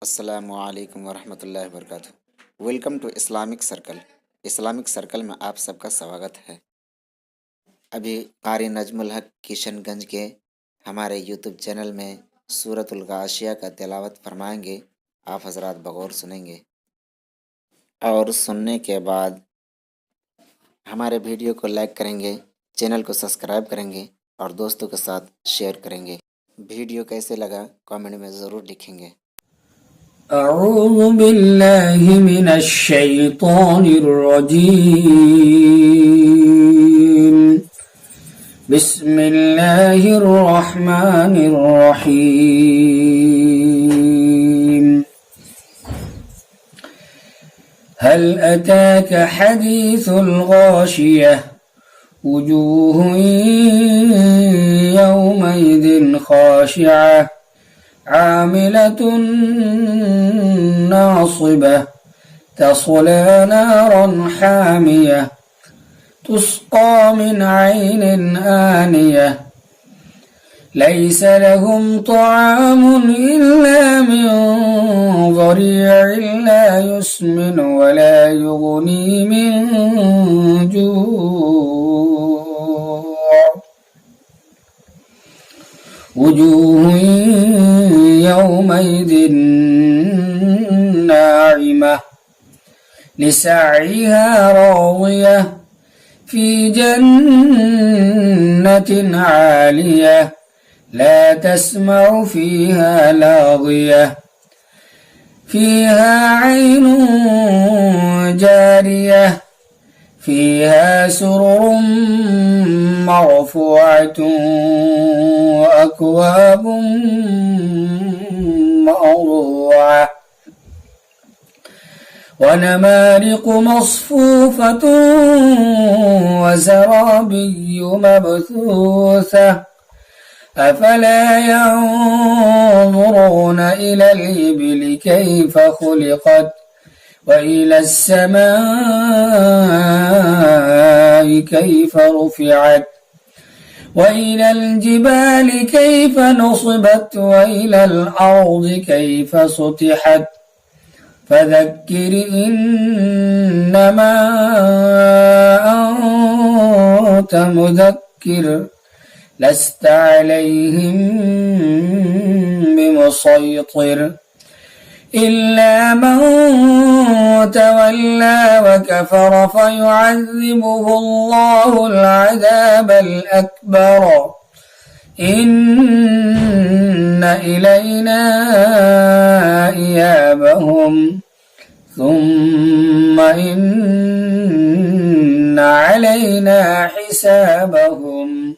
अस्सलामुअलैकुम वरहमतुल्लाहि वबरकातुहू। Welcome to Islamic Circle. Islamic Circle में आप सबका स्वागत है। अभी कारी नजमुल हक किशनगंज के हमारे यूट्यूब चैनल में सूरतुल गाशिया का तिलावत फरमाएंगे। आप हजरात बगौर सुनेंगे और सुनने के बाद हमारे वीडियो को लाइक करेंगे, चैनल को सब्सक्राइब करेंगे और दोस्तों के साथ शेयर करेंगे। वीडियो कैसे लगा कमेंट में ज़रूर लिखेंगे। أعوذ بالله من الشيطان الرجيم. بسم الله الرحمن الرحيم. هل أتاك حديث الغاشية وجوه يومئذ خاشعة عاملة ناصبة تصلى نارا حامية تسقى من عين آنية ليس لهم طعام إلا من ضريع لا يسمن ولا يغني من جوع وجوه يومئذ ناعمة لسعيها راضية في جنة عالية لا تسمع فيها لاغية فيها عين جارية فيها سرر مرفوعة وأكواب موضوعة ونمارق مصفوفة وزرابي مبثوثة أفلا ينظرون إلى الإبل كيف خلقت وإلى السماء كيف رفعت وإلى الجبال كيف نصبت وإلى الأرض كيف سطحت فذكر إنما أنت مذكر لست عليهم بمسيطر إلا من تولى وكفر فيعذبه الله العذاب الأكبر إن إلينا إيابهم ثم إن علينا حسابهم.